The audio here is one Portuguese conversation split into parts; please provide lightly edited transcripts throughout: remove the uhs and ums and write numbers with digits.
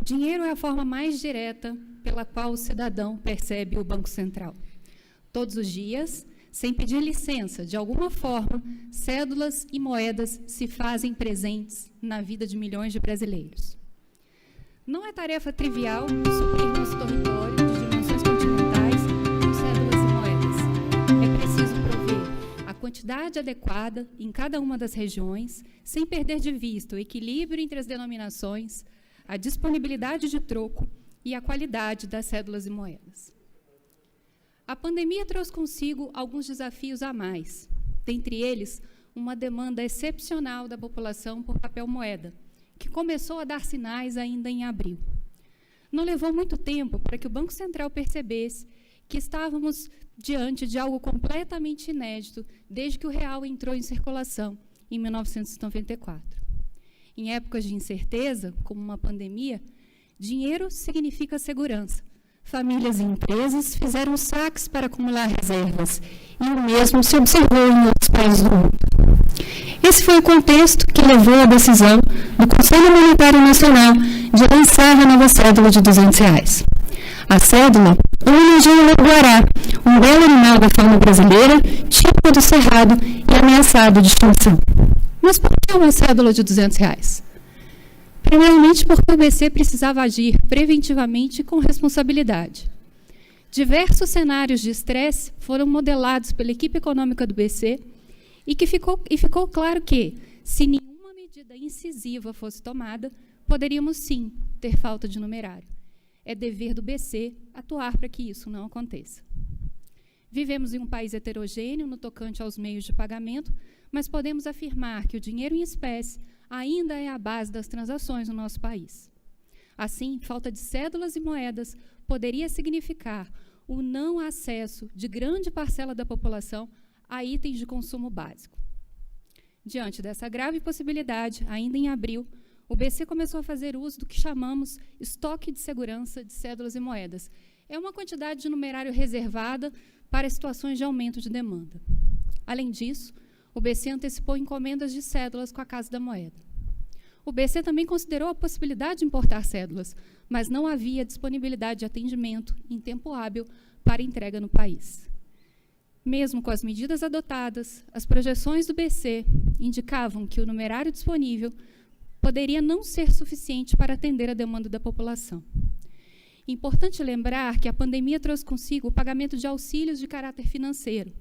dinheiro é a forma mais direta pela qual o cidadão percebe o Banco Central. Todos os dias, sem pedir licença, de alguma forma, cédulas e moedas se fazem presentes na vida de milhões de brasileiros. Não é tarefa trivial suprir nosso território de dimensões continentais com cédulas e moedas. É preciso prover a quantidade adequada em cada uma das regiões, sem perder de vista o equilíbrio entre as denominações, a disponibilidade de troco e a qualidade das cédulas e moedas. A pandemia trouxe consigo alguns desafios a mais, dentre eles, uma demanda excepcional da população por papel moeda, que começou a dar sinais ainda em abril. Não levou muito tempo para que o Banco Central percebesse que estávamos diante de algo completamente inédito desde que o real entrou em circulação, em 1994. Em épocas de incerteza, como uma pandemia, dinheiro significa segurança. Famílias e empresas fizeram saques para acumular reservas, e o mesmo se observou em outros países do mundo. Esse foi o contexto que levou à decisão do Conselho Monetário Nacional de lançar a nova cédula de R$200. A cédula homenageia o lobo-guará, um belo animal da fauna brasileira, típico do cerrado e ameaçado de extinção. Mas por que uma cédula de R$200? Primeiramente, porque o BC precisava agir preventivamente e com responsabilidade. Diversos cenários de estresse foram modelados pela equipe econômica do BC e ficou claro que, se nenhuma medida incisiva fosse tomada, poderíamos sim ter falta de numerário. É dever do BC atuar para que isso não aconteça. Vivemos em um país heterogêneo no tocante aos meios de pagamento, mas podemos afirmar que o dinheiro em espécie ainda é a base das transações no nosso país. Assim, falta de cédulas e moedas poderia significar o não acesso de grande parcela da população a itens de consumo básico. Diante dessa grave possibilidade, ainda em abril, o BC começou a fazer uso do que chamamos estoque de segurança de cédulas e moedas. É uma quantidade de numerário reservada para situações de aumento de demanda. Além disso, o BC antecipou encomendas de cédulas com a Casa da Moeda. O BC também considerou a possibilidade de importar cédulas, mas não havia disponibilidade de atendimento em tempo hábil para entrega no país. Mesmo com as medidas adotadas, as projeções do BC indicavam que o numerário disponível poderia não ser suficiente para atender a demanda da população. Importante lembrar que a pandemia trouxe consigo o pagamento de auxílios de caráter financeiro.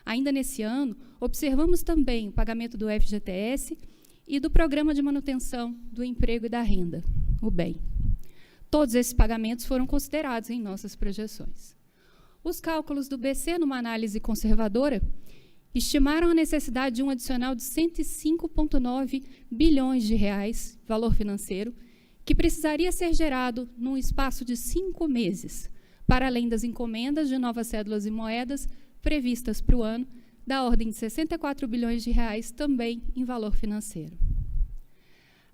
Ainda nesse ano, observamos também o pagamento do FGTS e do Programa de Manutenção do Emprego e da Renda, o BEM. Todos esses pagamentos foram considerados em nossas projeções. Os cálculos do BC, numa análise conservadora, estimaram a necessidade de um adicional de 105,9 bilhões de reais, valor financeiro, que precisaria ser gerado num espaço de 5 meses, para além das encomendas de novas cédulas e moedas previstas para o ano, da ordem de 64 bilhões de reais, também em valor financeiro.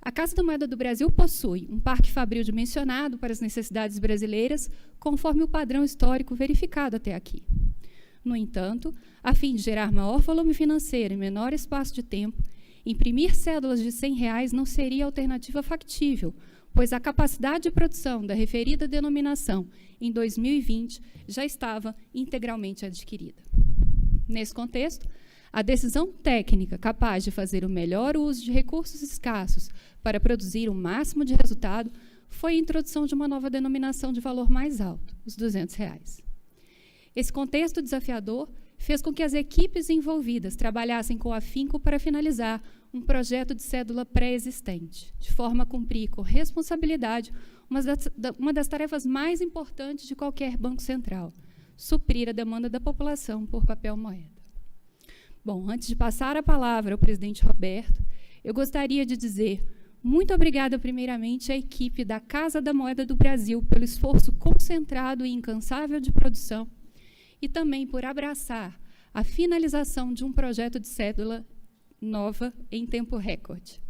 A Casa da Moeda do Brasil possui um parque fabril dimensionado para as necessidades brasileiras, conforme o padrão histórico verificado até aqui. No entanto, a fim de gerar maior volume financeiro em menor espaço de tempo, imprimir cédulas de R$100 não seria alternativa factível, pois a capacidade de produção da referida denominação em 2020 já estava integralmente adquirida. Nesse contexto, a decisão técnica capaz de fazer o melhor uso de recursos escassos para produzir o máximo de resultado foi a introdução de uma nova denominação de valor mais alto, os R$200. Esse contexto desafiador fez com que as equipes envolvidas trabalhassem com afinco para finalizar um projeto de cédula pré-existente, de forma a cumprir com responsabilidade uma das tarefas mais importantes de qualquer banco central, suprir a demanda da população por papel moeda. Bom, antes de passar a palavra ao presidente Roberto, eu gostaria de dizer muito obrigada, primeiramente, à equipe da Casa da Moeda do Brasil pelo esforço concentrado e incansável de produção e também por abraçar a finalização de um projeto de cédula nova em tempo recorde.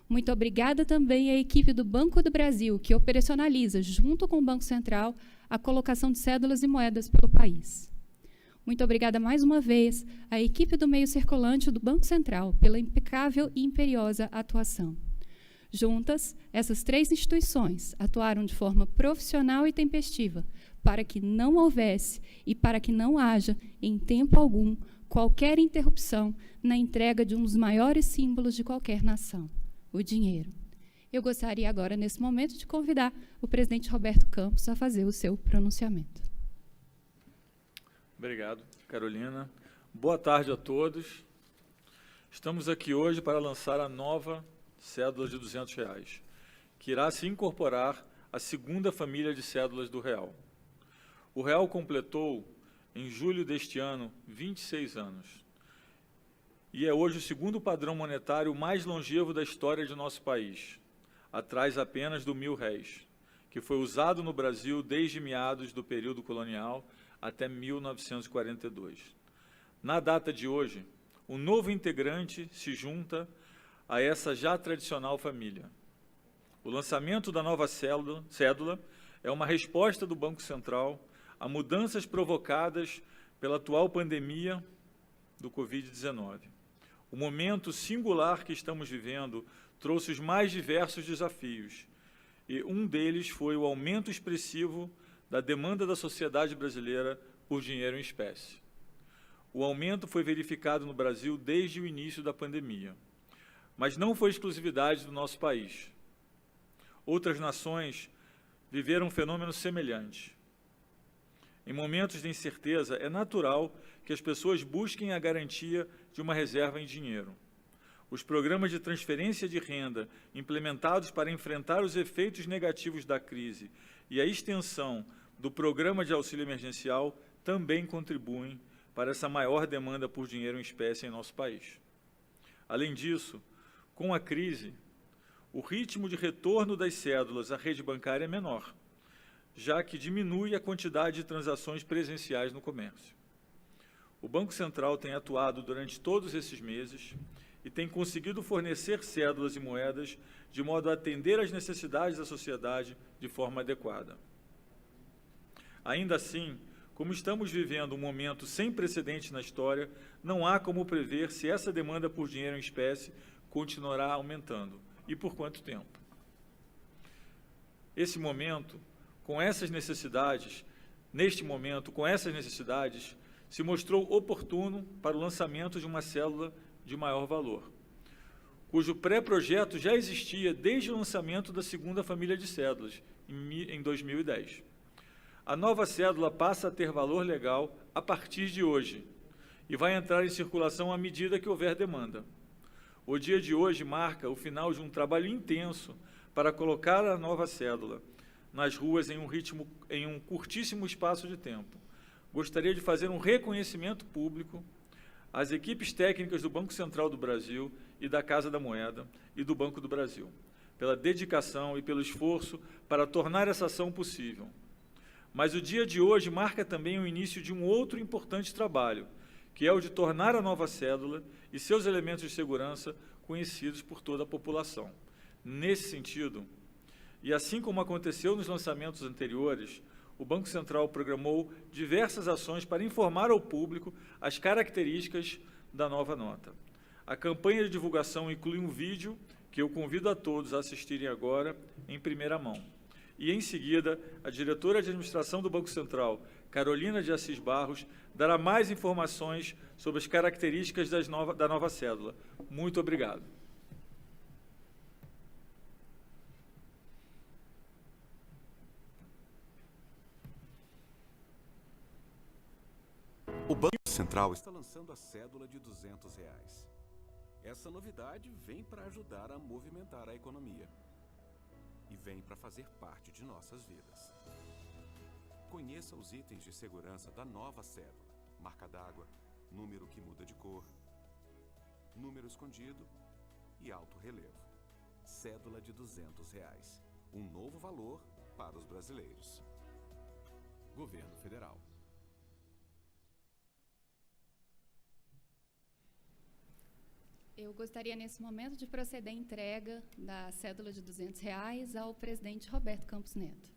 Muito obrigada também à equipe do Banco do Brasil, que operacionaliza, junto com o Banco Central, a colocação de cédulas e moedas pelo país. Muito obrigada mais uma vez à equipe do meio circulante do Banco Central pela impecável e imperiosa atuação. Juntas, essas três instituições atuaram de forma profissional e tempestiva para que não houvesse e para que não haja, em tempo algum, qualquer interrupção na entrega de um dos maiores símbolos de qualquer nação, o dinheiro. Eu gostaria agora, nesse momento, de convidar o presidente Roberto Campos a fazer o seu pronunciamento. Obrigado, Carolina. Boa tarde a todos. Estamos aqui hoje para lançar a nova cédula de R$200, que irá se incorporar à segunda família de cédulas do real. O real completou, em julho deste ano, 26 anos. E é hoje o segundo padrão monetário mais longevo da história de nosso país, atrás apenas do R$1.000, que foi usado no Brasil desde meados do período colonial até 1942. Na data de hoje, um novo integrante se junta a essa já tradicional família. O lançamento da nova cédula é uma resposta do Banco Central a mudanças provocadas pela atual pandemia do Covid-19. O momento singular que estamos vivendo trouxe os mais diversos desafios, e um deles foi o aumento expressivo da demanda da sociedade brasileira por dinheiro em espécie. O aumento foi verificado no Brasil desde o início da pandemia, mas não foi exclusividade do nosso país. Outras nações viveram um fenômeno semelhante. Em momentos de incerteza, é natural que as pessoas busquem a garantia de uma reserva em dinheiro. Os programas de transferência de renda implementados para enfrentar os efeitos negativos da crise e a extensão do programa de auxílio emergencial também contribuem para essa maior demanda por dinheiro em espécie em nosso país. Além disso, com a crise, o ritmo de retorno das cédulas à rede bancária é menor, já que diminui a quantidade de transações presenciais no comércio. O Banco Central tem atuado durante todos esses meses e tem conseguido fornecer cédulas e moedas de modo a atender às necessidades da sociedade de forma adequada. Ainda assim, como estamos vivendo um momento sem precedentes na história, não há como prever se essa demanda por dinheiro em espécie continuará aumentando e por quanto tempo. Neste momento, com essas necessidades, se mostrou oportuno para o lançamento de uma cédula de maior valor, cujo pré-projeto já existia desde o lançamento da segunda família de cédulas, em 2010. A nova cédula passa a ter valor legal a partir de hoje e vai entrar em circulação à medida que houver demanda. O dia de hoje marca o final de um trabalho intenso para colocar a nova cédula nas ruas em um curtíssimo espaço de tempo. Gostaria de fazer um reconhecimento público às equipes técnicas do Banco Central do Brasil e da Casa da Moeda e do Banco do Brasil, pela dedicação e pelo esforço para tornar essa ação possível. Mas o dia de hoje marca também o início de um outro importante trabalho, que é o de tornar a nova cédula e seus elementos de segurança conhecidos por toda a população. Nesse sentido, e assim como aconteceu nos lançamentos anteriores, o Banco Central programou diversas ações para informar ao público as características da nova nota. A campanha de divulgação inclui um vídeo que eu convido a todos a assistirem agora em primeira mão. E, em seguida, a diretora de administração do Banco Central, Carolina de Assis Barros, dará mais informações sobre as características da nova cédula. Muito obrigado. O Banco Central está lançando a cédula de R$200. Essa novidade vem para ajudar a movimentar a economia. E vem para fazer parte de nossas vidas. Conheça os itens de segurança da nova cédula. Marca d'água, número que muda de cor, número escondido e alto relevo. Cédula de R$200. Um novo valor para os brasileiros. Governo Federal. Eu gostaria, nesse momento, de proceder à entrega da cédula de R$200 ao presidente Roberto Campos Neto.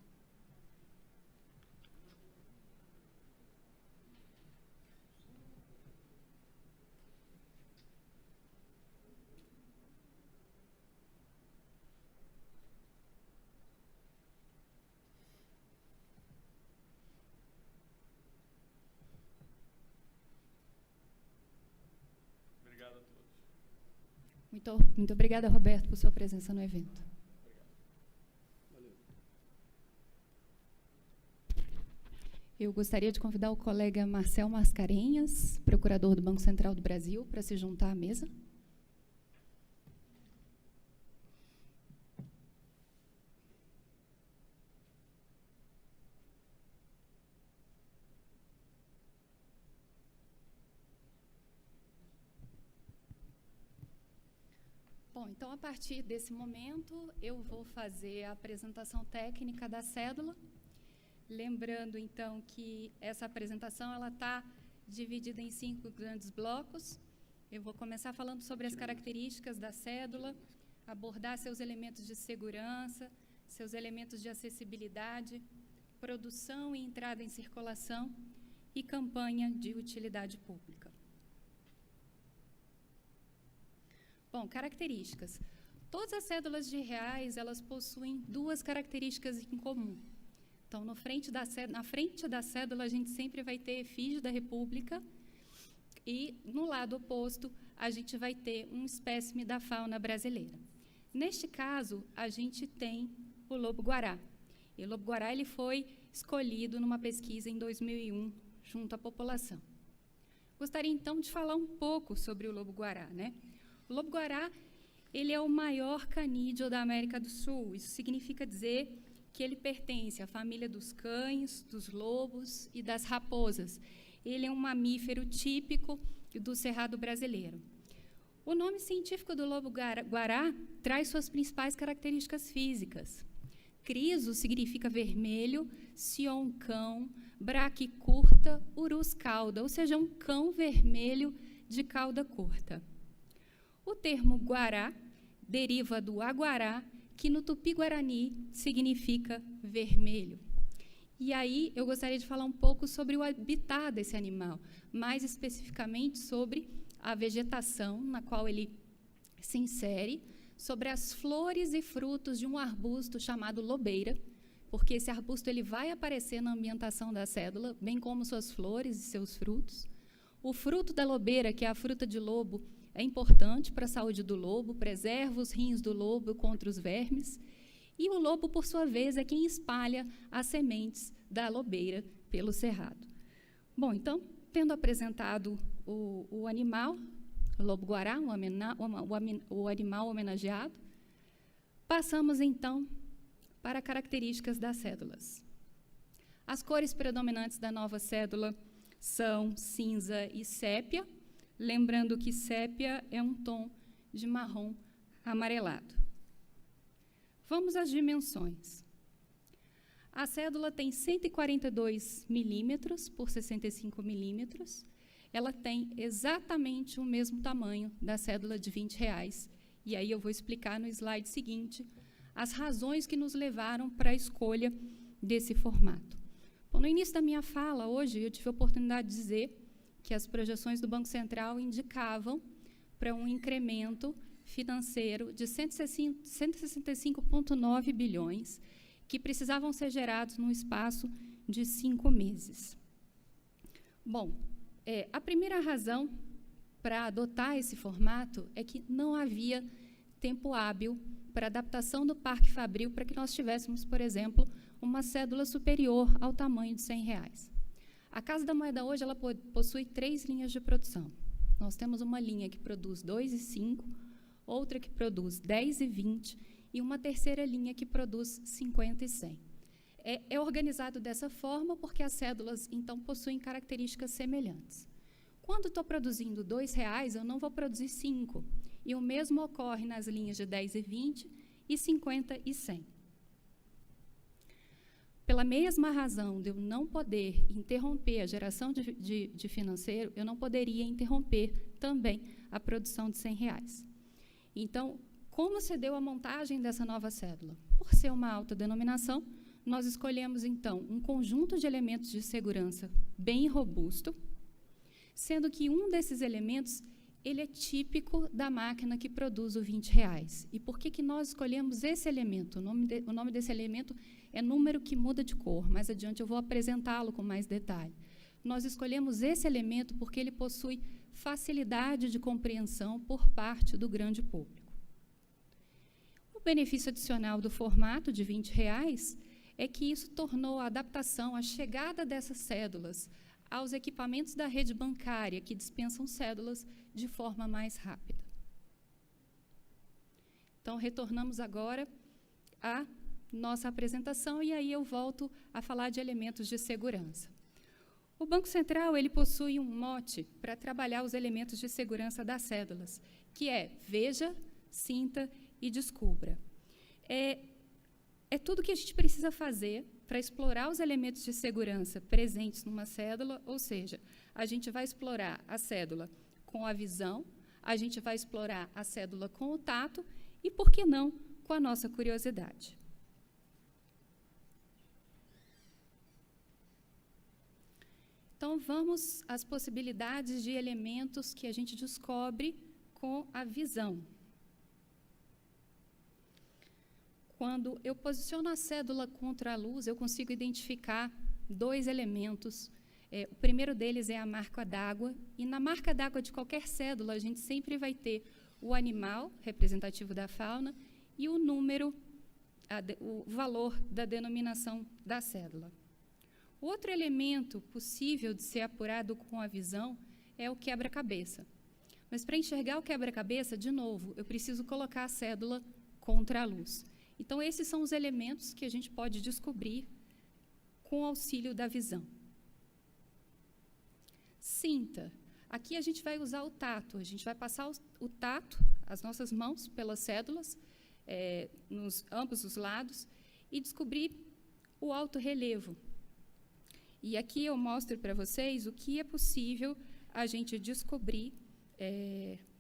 Muito obrigada, Roberto, por sua presença no evento. Eu gostaria de convidar o colega Marcel Mascarenhas, procurador do Banco Central do Brasil, para se juntar à mesa. Bom, então, a partir desse momento, eu vou fazer a apresentação técnica da cédula. Lembrando, então, que essa apresentação está dividida em 5 grandes blocos. Eu vou começar falando sobre as características da cédula, abordar seus elementos de segurança, seus elementos de acessibilidade, produção e entrada em circulação e campanha de utilidade pública. Bom, características. Todas as cédulas de reais, elas possuem 2 características em comum. Então, na frente da cédula, a gente sempre vai ter efígie da República e, no lado oposto, a gente vai ter um espécime da fauna brasileira. Neste caso, a gente tem o lobo-guará. E o lobo-guará ele foi escolhido numa pesquisa em 2001, junto à população. Gostaria, então, de falar um pouco sobre o lobo-guará, né? O lobo-guará, ele é o maior canídeo da América do Sul. Isso significa dizer que ele pertence à família dos cães, dos lobos e das raposas. Ele é um mamífero típico do cerrado brasileiro. O nome científico do lobo-guará traz suas principais características físicas. Criso significa vermelho, sion, cão, braque curta, urus cauda, ou seja, um cão vermelho de cauda curta. O termo guará deriva do aguará, que no tupi-guarani significa vermelho. E aí eu gostaria de falar um pouco sobre o habitat desse animal, mais especificamente sobre a vegetação na qual ele se insere, sobre as flores e frutos de um arbusto chamado lobeira, porque esse arbusto ele vai aparecer na ambientação da cédula, bem como suas flores e seus frutos. O fruto da lobeira, que é a fruta de lobo, é importante para a saúde do lobo, preserva os rins do lobo contra os vermes. E o lobo, por sua vez, é quem espalha as sementes da lobeira pelo cerrado. Bom, então, tendo apresentado o animal, o lobo-guará, o animal homenageado, passamos, então, para características das cédulas. As cores predominantes da nova cédula são cinza e sépia, lembrando que sépia é um tom de marrom amarelado. Vamos às dimensões. A cédula tem 142 milímetros por 65 milímetros. Ela tem exatamente o mesmo tamanho da cédula de R$20. E aí eu vou explicar no slide seguinte as razões que nos levaram para a escolha desse formato. Bom, no início da minha fala, hoje, eu tive a oportunidade de dizer que as projeções do Banco Central indicavam para um incremento financeiro de 165,9 bilhões, que precisavam ser gerados num espaço de 5 meses. Bom, a primeira razão para adotar esse formato é que não havia tempo hábil para adaptação do parque fabril para que nós tivéssemos, por exemplo, uma cédula superior ao tamanho de R$100. A Casa da Moeda hoje ela possui 3 linhas de produção. Nós temos uma linha que produz 2,5, outra que produz 10,20 e uma terceira linha que produz 50 e 100. É organizado dessa forma porque as cédulas, então, possuem características semelhantes. Quando estou produzindo R$2, eu não vou produzir 5. E o mesmo ocorre nas linhas de 10,20 e 50 e 100. Pela mesma razão de eu não poder interromper a geração de financeiro, eu não poderia interromper também a produção de R$100. Então, como se deu a montagem dessa nova cédula? Por ser uma alta denominação, nós escolhemos, então, um conjunto de elementos de segurança bem robusto, sendo que um desses elementos ele é típico da máquina que produz o R$20. E por que nós escolhemos esse elemento? O nome desse elemento é número que muda de cor. Mais adiante eu vou apresentá-lo com mais detalhe. Nós escolhemos esse elemento porque ele possui facilidade de compreensão por parte do grande público. O benefício adicional do formato de R$20 é que isso tornou a adaptação, a chegada dessas cédulas aos equipamentos da rede bancária que dispensam cédulas de forma mais rápida. Então, retornamos agora à nossa apresentação e aí eu volto a falar de elementos de segurança. O Banco Central ele possui um mote para trabalhar os elementos de segurança das cédulas, que é veja, sinta e descubra. É tudo que a gente precisa fazer para explorar os elementos de segurança presentes numa cédula, ou seja, a gente vai explorar a cédula com a visão, a gente vai explorar a cédula com o tato e, por que não, com a nossa curiosidade. Então, vamos às possibilidades de elementos que a gente descobre com a visão. Quando eu posiciono a cédula contra a luz, eu consigo identificar dois elementos. O primeiro deles é a marca d'água, e na marca d'água de qualquer cédula, a gente sempre vai ter o animal, representativo da fauna, e o número, o valor da denominação da cédula. O outro elemento possível de ser apurado com a visão é o quebra-cabeça. Mas, para enxergar o quebra-cabeça, de novo, eu preciso colocar a cédula contra a luz. Então, esses são os elementos que a gente pode descobrir com o auxílio da visão. Sinta. Aqui a gente vai usar o tato. A gente vai passar o tato, as nossas mãos, pelas cédulas, nos ambos os lados, e descobrir o alto relevo. E aqui eu mostro para vocês o que é possível a gente descobrir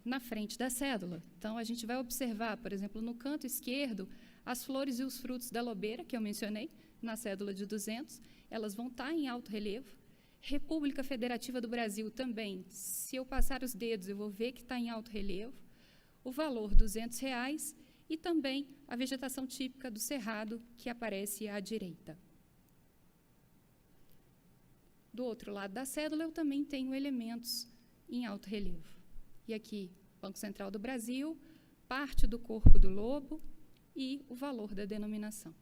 na frente da cédula. Então, a gente vai observar, por exemplo, no canto esquerdo, as flores e os frutos da lobeira, que eu mencionei, na cédula de 200, elas vão estar em alto relevo. República Federativa do Brasil também, se eu passar os dedos, eu vou ver que está em alto relevo. O valor, R$200, e também a vegetação típica do Cerrado, que aparece à direita. Do outro lado da cédula, eu também tenho elementos em alto relevo. E aqui, Banco Central do Brasil, parte do corpo do lobo e o valor da denominação.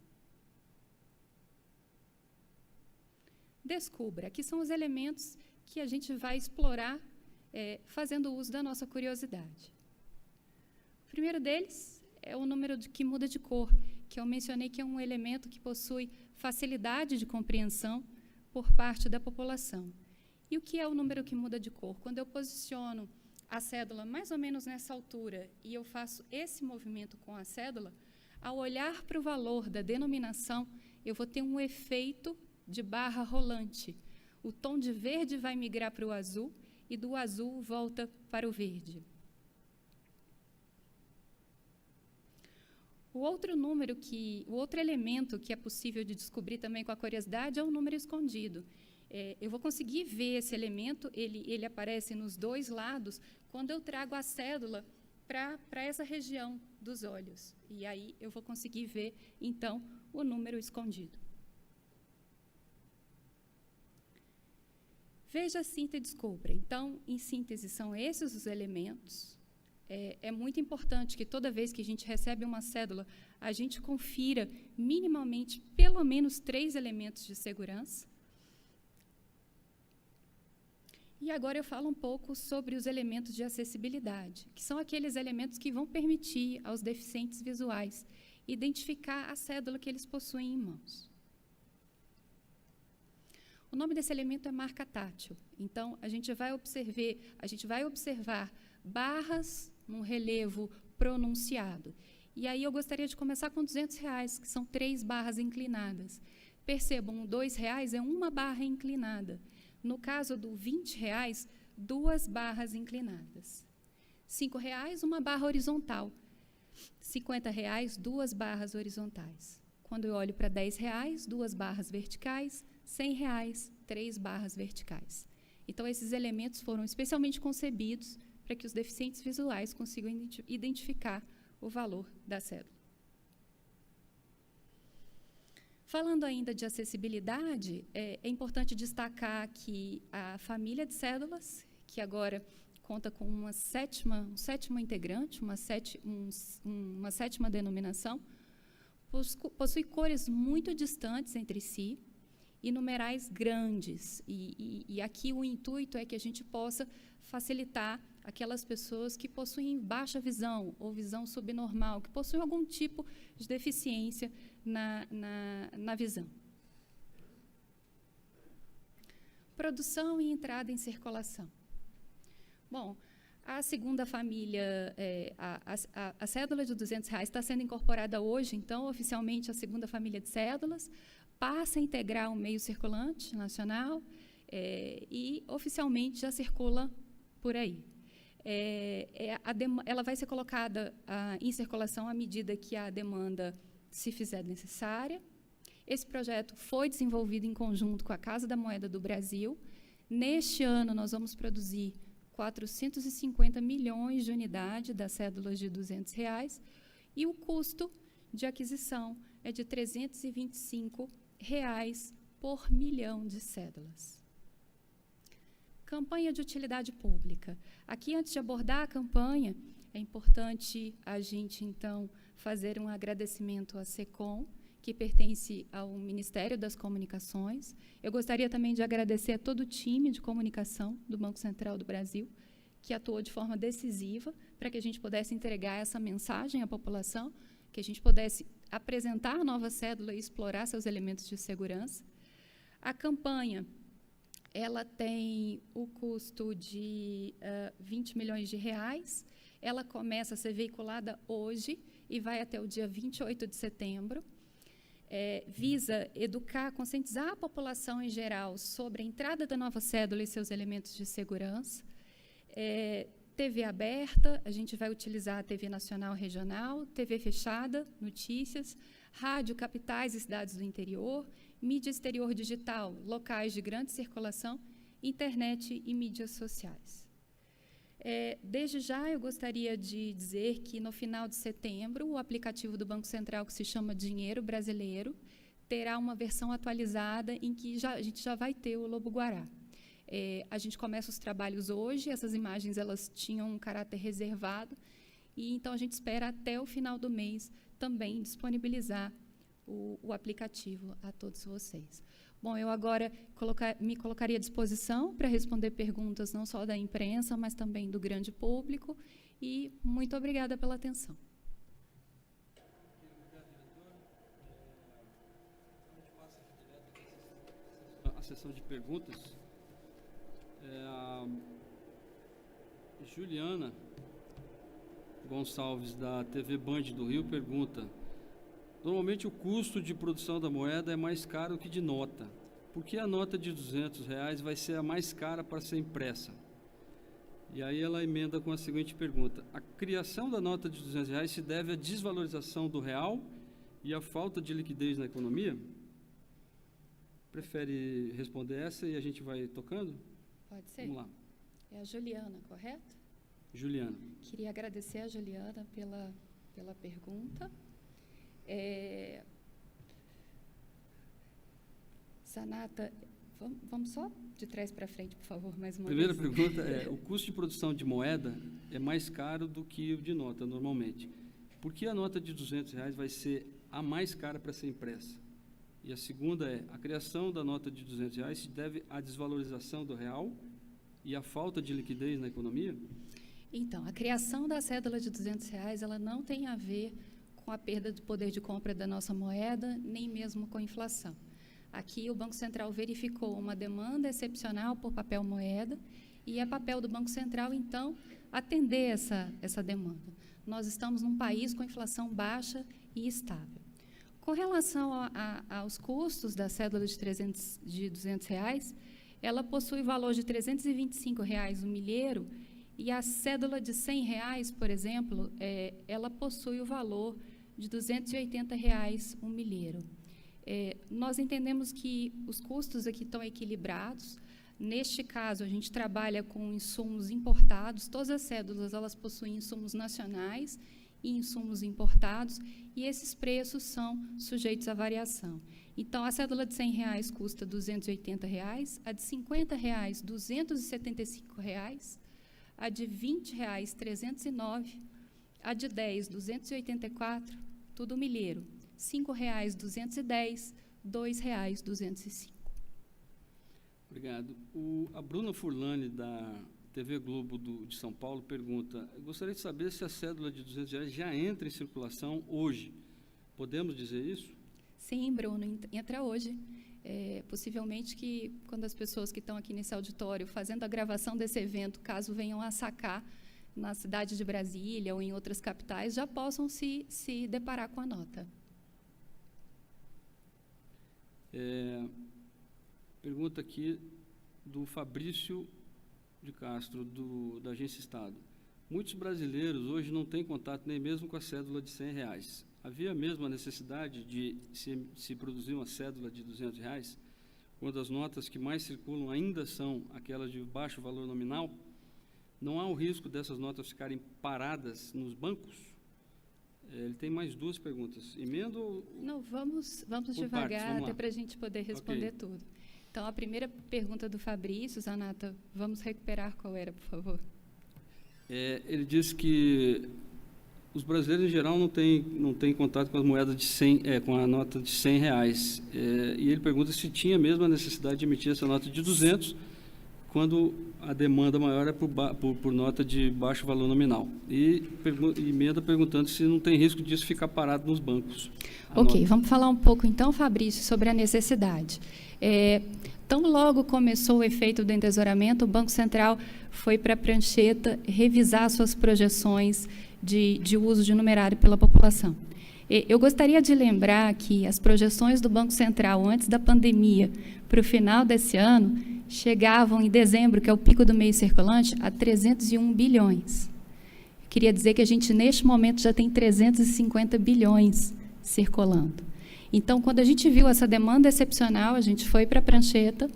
Descubra. Aqui são os elementos que a gente vai explorar fazendo uso da nossa curiosidade. O primeiro deles é o número que muda de cor, que eu mencionei que é um elemento que possui facilidade de compreensão por parte da população. E o que é o número que muda de cor? Quando eu posiciono a cédula mais ou menos nessa altura e eu faço esse movimento com a cédula, ao olhar para o valor da denominação, eu vou ter um efeito de barra rolante. O tom de verde vai migrar para o azul e do azul volta para o verde. O outro elemento que é possível de descobrir também com a curiosidade é o número escondido. Eu vou conseguir ver esse elemento, ele aparece nos dois lados, quando eu trago a cédula para essa região dos olhos. E aí eu vou conseguir ver, então, o número escondido. Veja, sinta e descubra. Então, em síntese, são esses os elementos. É muito importante que toda vez que a gente recebe uma cédula, a gente confira minimamente pelo menos 3 elementos de segurança. E agora eu falo um pouco sobre os elementos de acessibilidade, que são aqueles elementos que vão permitir aos deficientes visuais identificar a cédula que eles possuem em mãos. O nome desse elemento é marca tátil. Então, a gente vai observar barras num relevo pronunciado. E aí eu gostaria de começar com R$200, que são 3 barras inclinadas. Percebam, R$2 é uma barra inclinada. No caso do R$20, 2 barras inclinadas. R$5, uma barra horizontal. R$50, 2 barras horizontais. Quando eu olho para R$10, 2 barras verticais. R$100, 3 barras verticais. Então, esses elementos foram especialmente concebidos para que os deficientes visuais consigam identificar o valor da cédula. Falando ainda de acessibilidade, é importante destacar que a família de cédulas, que agora conta com um sétimo integrante, uma sétima denominação, possui cores muito distantes entre si e numerais grandes. E aqui o intuito é que a gente possa facilitar aquelas pessoas que possuem baixa visão ou visão subnormal, que possuem algum tipo de deficiência na visão. Produção e entrada em circulação. Bom, a segunda família, a cédula de R$200 está sendo incorporada hoje, então, oficialmente, a segunda família de cédulas passa a integrar o meio circulante nacional e, oficialmente, já circula por aí. Ela vai ser colocada em circulação à medida que a demanda se fizer necessária. Esse projeto foi desenvolvido em conjunto com a Casa da Moeda do Brasil. Neste ano, nós vamos produzir 450 milhões de unidades das cédulas de R$200 e o custo de aquisição é de R$325 por milhão de cédulas. Campanha de utilidade pública. Aqui, antes de abordar a campanha, é importante a gente, então, fazer um agradecimento à SECOM, que pertence ao Ministério das Comunicações. Eu gostaria também de agradecer a todo o time de comunicação do Banco Central do Brasil, que atuou de forma decisiva para que a gente pudesse entregar essa mensagem à população, que a gente pudesse apresentar a nova cédula e explorar seus elementos de segurança. A campanha, ela tem o custo de R$20 milhões. Ela começa a ser veiculada hoje e vai até o dia 28 de setembro. Visa educar, conscientizar a população em geral sobre a entrada da nova cédula e seus elementos de segurança. TV aberta, a gente vai utilizar a TV nacional regional, TV fechada, notícias, rádio, capitais e cidades do interior, mídia exterior digital, locais de grande circulação, internet e mídias sociais. Desde já, eu gostaria de dizer que, no final de setembro, o aplicativo do Banco Central, que se chama Dinheiro Brasileiro, terá uma versão atualizada em que a gente já vai ter o lobo-guará. A gente começa os trabalhos hoje, essas imagens elas tinham um caráter reservado, e então a gente espera até o final do mês também disponibilizar o aplicativo a todos vocês. Bom, eu agora me colocaria à disposição para responder perguntas não só da imprensa, mas também do grande público, e muito obrigada pela atenção. Obrigado, diretor. A gente passa direto a sessão de perguntas. A Juliana Gonçalves, da TV Band do Rio, pergunta: normalmente o custo de produção da moeda é mais caro que de nota. Por que a nota de R$200 vai ser a mais cara para ser impressa? E aí ela emenda com a seguinte pergunta: a criação da nota de R$200 se deve à desvalorização do real e à falta de liquidez na economia? Prefere responder essa e a gente vai tocando? Pode ser? Vamos lá. É a Juliana, correto? Juliana. Queria agradecer a Juliana pela pergunta. Zanata, vamos só de trás para frente, por favor, mais uma Primeira vez. pergunta é: o custo de produção de moeda é mais caro do que o de nota, normalmente. Por que a nota de R$200 vai ser a mais cara para ser impressa? E a segunda é: a criação da nota de R$200 se deve à desvalorização do real e à falta de liquidez na economia? Então, a criação da cédula de R$200 ela não tem a ver com a perda do poder de compra da nossa moeda, nem mesmo com a inflação. Aqui, o Banco Central verificou uma demanda excepcional por papel moeda e é papel do Banco Central, então, atender essa demanda. Nós estamos num país com inflação baixa e estável. Com relação aos custos da cédula de R$200, ela possui valor de R$325 o milheiro, e a cédula de R$100, por exemplo, ela possui o valor de R$280 um milheiro. Nós entendemos que os custos aqui estão equilibrados. Neste caso, a gente trabalha com insumos importados. Todas as cédulas elas possuem insumos nacionais e insumos importados, e esses preços são sujeitos à variação. Então, a cédula de R$100 custa R$280, a de R$50, R$275, a de R$ 20,00, 309, a de 10, 284, tudo milheiro, R$ 5,00, 210, R$ 2,00, 205. Obrigado. A Bruna Furlani, da TV Globo de São Paulo, pergunta: gostaria de saber se a cédula de R$ 200 já entra em circulação hoje. Podemos dizer isso? Sim, Bruno, entra hoje. Possivelmente que, quando as pessoas que estão aqui nesse auditório fazendo a gravação desse evento, caso venham a sacar na cidade de Brasília ou em outras capitais, já possam se deparar com a nota. Pergunta aqui do Fabrício de Castro, da Agência Estado. Muitos brasileiros hoje não têm contato nem mesmo com a cédula de R$ 100. Havia mesmo a necessidade de se produzir uma cédula de R$ 200, quando as notas que mais circulam ainda são aquelas de baixo valor nominal? Não há o risco dessas notas ficarem paradas nos bancos? Ele tem mais duas perguntas. Emenda ou... Não, vamos devagar, até para a gente poder responder tudo. Então, a primeira pergunta do Fabrício, Zanata, vamos recuperar qual era, por favor? Ele disse que os brasileiros, em geral, não têm contato com as moedas de 100, com a nota de R$ 100. E ele pergunta se tinha mesmo a necessidade de emitir essa nota de 200, quando a demanda maior é por nota de baixo valor nominal. E emenda perguntando se não tem risco disso ficar parado nos bancos. Ok, vamos falar um pouco, então, Fabrício, sobre a necessidade. Tão logo começou o efeito do endesouramento, o Banco Central foi para a prancheta revisar suas projeções de uso de numerário pela população. Eu gostaria de lembrar que as projeções do Banco Central antes da pandemia para o final desse ano chegavam em dezembro, que é o pico do mês circulante, a 301 bilhões. Eu queria dizer que a gente, neste momento, já tem 350 bilhões circulando. Então, quando a gente viu essa demanda excepcional, a gente foi para a prancheta,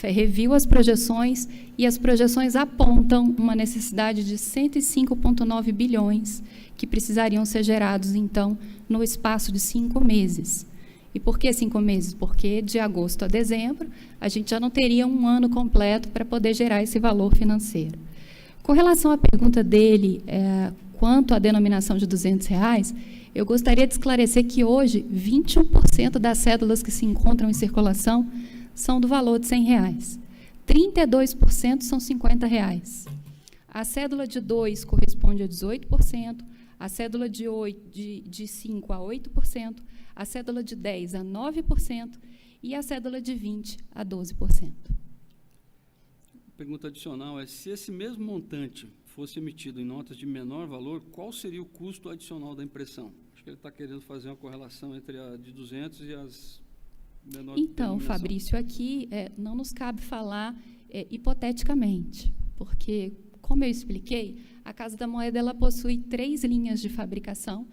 reviu as projeções, e as projeções apontam uma necessidade de 105,9 bilhões que precisariam ser gerados, então, no espaço de 5 meses. E por que 5 meses? Porque de agosto a dezembro, a gente já não teria um ano completo para poder gerar esse valor financeiro. Com relação à pergunta dele, quanto à denominação de R$ 200, eu gostaria de esclarecer que hoje 21% das cédulas que se encontram em circulação são do valor de R$ 100. 32% são R$ 50. A cédula de 2 corresponde a 18%, a cédula de 5 a 8%, a cédula de 10 a 9% e a cédula de 20 a 12%. Pergunta adicional é: se esse mesmo montante fosse emitido em notas de menor valor, qual seria o custo adicional da impressão? Acho que ele está querendo fazer uma correlação entre a de 200 e as menores. Então, Fabrício, aqui não nos cabe falar hipoteticamente, porque, como eu expliquei, a Casa da Moeda ela possui 3 linhas de fabricação,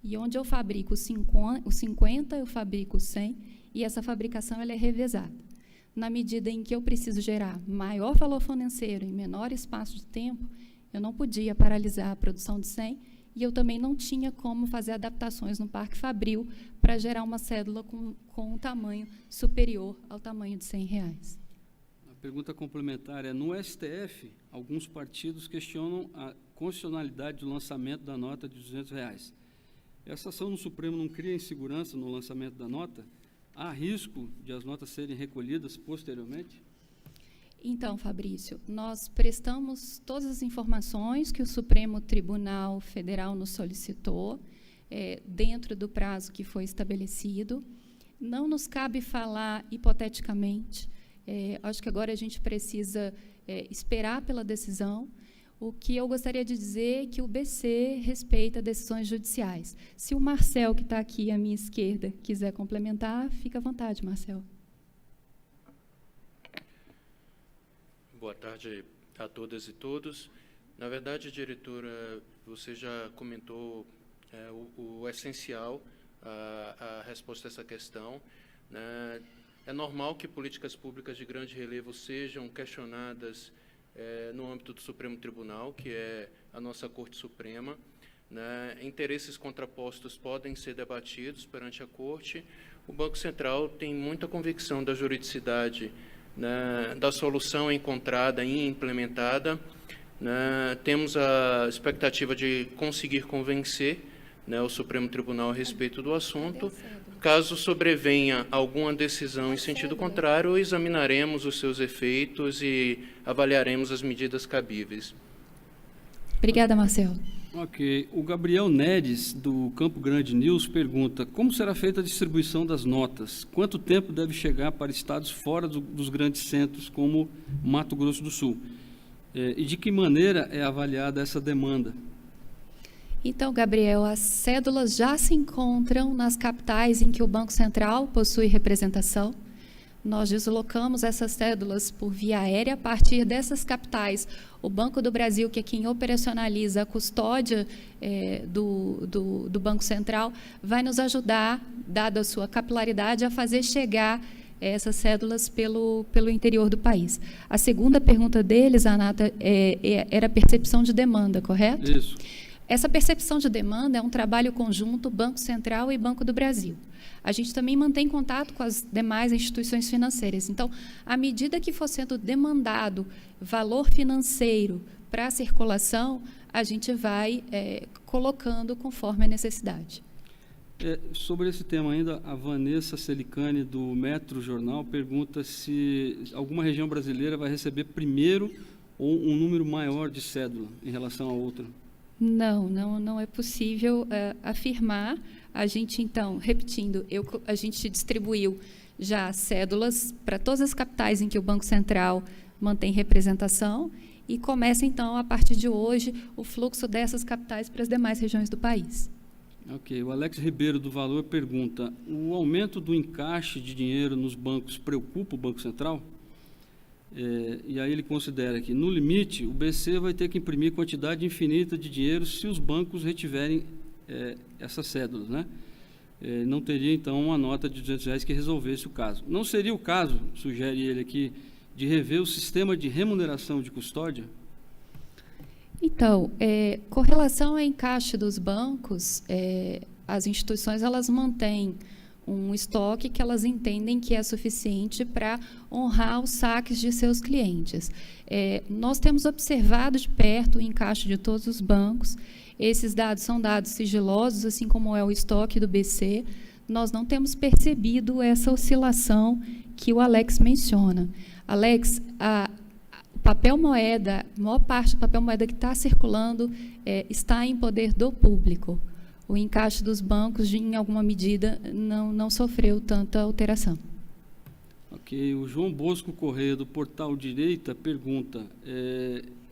e onde eu fabrico os 50, eu fabrico os 100, e essa fabricação ela é revezada. Na medida em que eu preciso gerar maior valor financeiro em menor espaço de tempo, eu não podia paralisar a produção de 100, e eu também não tinha como fazer adaptações no Parque Fabril para gerar uma cédula com um tamanho superior ao tamanho de R$ 100. A pergunta complementar é: no STF, alguns partidos questionam a constitucionalidade do lançamento da nota de R$ 200. Essa ação no Supremo não cria insegurança no lançamento da nota? Há risco de as notas serem recolhidas posteriormente? Então, Fabrício, nós prestamos todas as informações que o Supremo Tribunal Federal nos solicitou, dentro do prazo que foi estabelecido. Não nos cabe falar hipoteticamente. Acho que agora a gente precisa esperar pela decisão. O que eu gostaria de dizer é que o BC respeita decisões judiciais. Se o Marcel, que está aqui à minha esquerda, quiser complementar, fica à vontade, Marcel. Boa tarde a todas e todos. Na verdade, diretora, você já comentou o essencial, a resposta a essa questão, né? É normal que políticas públicas de grande relevo sejam questionadas no âmbito do Supremo Tribunal, que é a nossa Corte Suprema, né? Interesses contrapostos podem ser debatidos perante a Corte. O Banco Central tem muita convicção da juridicidade, né, da solução encontrada e implementada, né, temos a expectativa de conseguir convencer, né, o Supremo Tribunal a respeito do assunto. Caso sobrevenha alguma decisão em sentido contrário, examinaremos os seus efeitos e avaliaremos as medidas cabíveis. Obrigada, Marcelo. Ok. O Gabriel Neres, do Campo Grande News, pergunta: como será feita a distribuição das notas? Quanto tempo deve chegar para estados fora dos grandes centros, como Mato Grosso do Sul? E de que maneira é avaliada essa demanda? Então, Gabriel, as cédulas já se encontram nas capitais em que o Banco Central possui representação. Nós deslocamos essas cédulas por via aérea. A partir dessas capitais, o Banco do Brasil, que é quem operacionaliza a custódia do Banco Central, vai nos ajudar, dada a sua capilaridade, a fazer chegar essas cédulas pelo interior do país. A segunda pergunta deles, Anata, era a percepção de demanda, correto? Isso. Essa percepção de demanda é um trabalho conjunto Banco Central e Banco do Brasil. A gente também mantém contato com as demais instituições financeiras. Então, à medida que for sendo demandado valor financeiro para a circulação, a gente vai colocando conforme a necessidade. Sobre esse tema ainda, a Vanessa Celicani, do Metro Jornal, pergunta se alguma região brasileira vai receber primeiro ou um número maior de cédula em relação a outra. Não é possível afirmar. A gente, então, repetindo, a gente distribuiu já cédulas para todas as capitais em que o Banco Central mantém representação e começa, então, a partir de hoje, o fluxo dessas capitais para as demais regiões do país. Ok. O Alex Ribeiro, do Valor, pergunta: o aumento do encaixe de dinheiro nos bancos preocupa o Banco Central? E aí ele considera que, no limite, o BC vai ter que imprimir quantidade infinita de dinheiro se os bancos retiverem essas cédulas, né? Não teria, então, uma nota de R$200 que resolvesse o caso. Não seria o caso, sugere ele aqui, de rever o sistema de remuneração de custódia? Então, com relação ao encaixe dos bancos, as instituições elas mantêm um estoque que elas entendem que é suficiente para honrar os saques de seus clientes. Nós temos observado de perto o encaixe de todos os bancos. Esses dados são dados sigilosos, assim como é o estoque do BC. Nós não temos percebido essa oscilação que o Alex menciona. Alex, o papel moeda, a maior parte do papel moeda que está circulando está em poder do público. O encaixe dos bancos, em alguma medida, não sofreu tanta alteração. Ok. O João Bosco Correia, do Portal Direita, pergunta: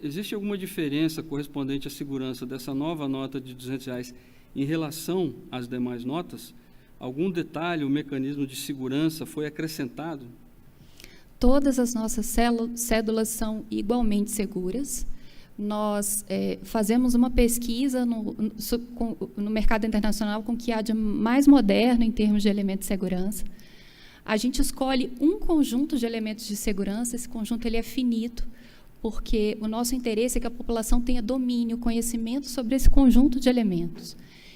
existe alguma diferença correspondente à segurança dessa nova nota de R$200 em relação às demais notas? Algum detalhe, o mecanismo de segurança foi acrescentado? Todas as nossas cédulas são igualmente seguras. Nós fazemos uma pesquisa no mercado internacional com o que há de mais moderno em termos de elementos de segurança. A gente escolhe um conjunto de elementos de segurança, esse conjunto ele é finito, porque o nosso interesse é que a população tenha domínio, conhecimento sobre esse conjunto de elementos.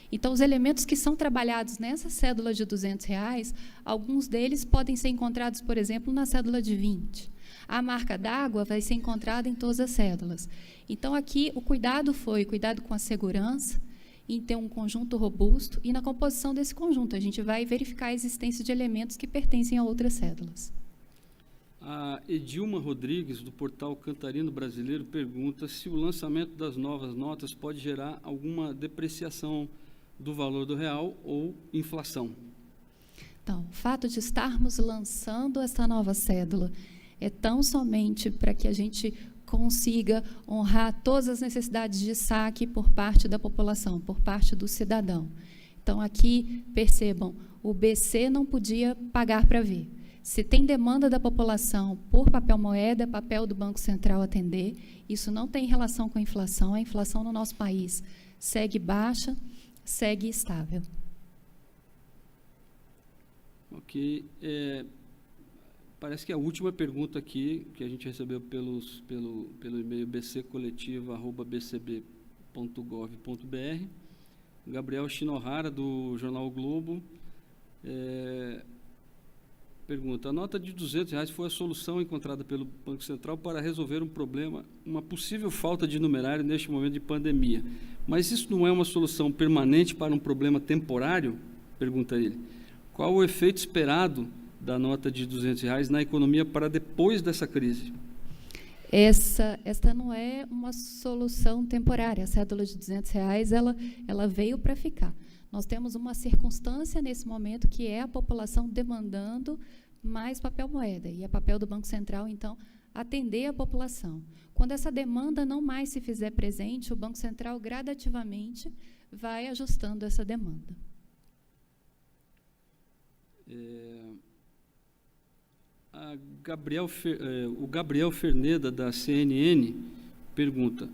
Então, os elementos que são trabalhados nessa cédula de R$200, alguns deles podem ser encontrados, por exemplo, na cédula de 20. A marca d'água vai ser encontrada em todas as cédulas. Então, aqui, o cuidado foi cuidado com a segurança, em ter um conjunto robusto, e na composição desse conjunto, a gente vai verificar a existência de elementos que pertencem a outras cédulas. A Edilma Rodrigues, do portal Cantarino Brasileiro, pergunta se o lançamento das novas notas pode gerar alguma depreciação do valor do real ou inflação. Então, o fato de estarmos lançando essa nova cédula é tão somente para que a gente consiga honrar todas as necessidades de saque por parte da população, por parte do cidadão. Então, aqui, percebam, o BC não podia pagar para ver. Se tem demanda da população por papel moeda, é papel do Banco Central atender. Isso não tem relação com a inflação. A inflação no nosso país segue baixa, segue estável. Ok. Parece que a última pergunta aqui, que a gente recebeu pelo e-mail bccoletiva@bcb.gov.br, Gabriel Shinohara, do jornal o Globo, pergunta: a nota de R$200 foi a solução encontrada pelo Banco Central para resolver um problema, uma possível falta de numerário neste momento de pandemia. Mas isso não é uma solução permanente para um problema temporário? Pergunta ele. Qual o efeito esperado da nota de R$200 na economia para depois dessa crise? Esta não é uma solução temporária. A cédula de R$200, ela veio para ficar. Nós temos uma circunstância nesse momento que é a população demandando mais papel moeda. E é papel do Banco Central, então, atender a população. Quando essa demanda não mais se fizer presente, o Banco Central gradativamente vai ajustando essa demanda. O Gabriel Ferneda, da CNN, pergunta: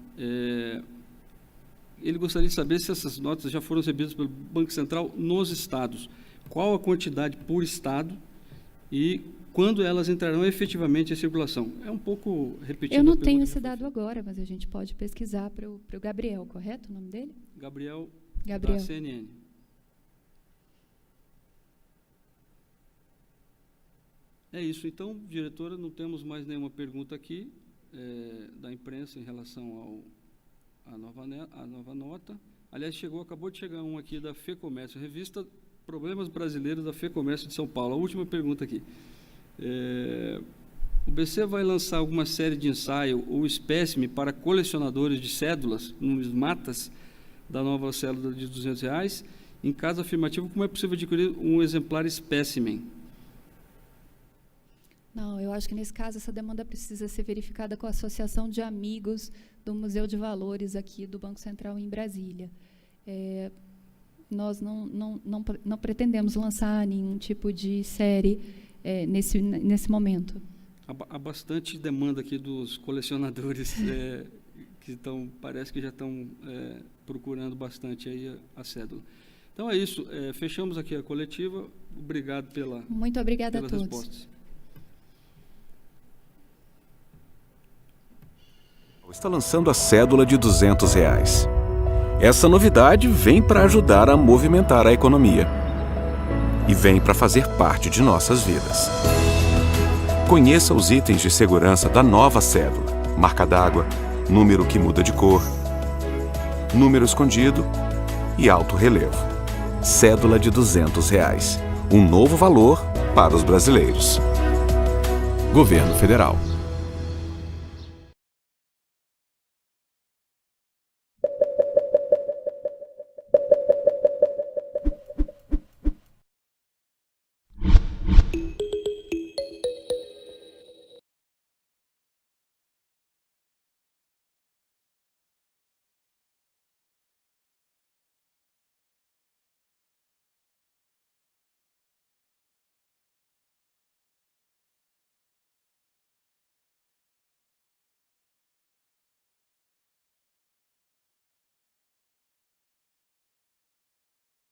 ele gostaria de saber se essas notas já foram recebidas pelo Banco Central nos estados. Qual a quantidade por estado e quando elas entrarão efetivamente em circulação? É um pouco repetido. Eu não tenho esse dado agora, mas a gente pode pesquisar para o Gabriel, correto o nome dele? Gabriel. Da Gabriel. CNN. É isso. Então, diretora, não temos mais nenhuma pergunta aqui da imprensa em relação à nova nota. Aliás, acabou de chegar um aqui da FEComércio, revista Problemas Brasileiros da FEComércio de São Paulo. A última pergunta aqui. O BC vai lançar alguma série de ensaio ou espécime para colecionadores de cédulas, numismatas, da nova cédula de R$200? Em caso afirmativo, como é possível adquirir um exemplar espécimen? Não, eu acho que nesse caso essa demanda precisa ser verificada com a Associação de Amigos do Museu de Valores aqui do Banco Central em Brasília. Nós não pretendemos lançar nenhum tipo de série nesse momento. Há bastante demanda aqui dos colecionadores que parece que já estão procurando bastante aí a cédula. Então é isso. Fechamos aqui a coletiva. Obrigado Muito obrigada pelas a todos. respostas. Está lançando a cédula de R$200. Essa novidade vem para ajudar a movimentar a economia. E vem para fazer parte de nossas vidas. Conheça os itens de segurança da nova cédula: marca d'água, número que muda de cor, número escondido e alto relevo. Cédula de R$200. Um novo valor para os brasileiros. Governo Federal.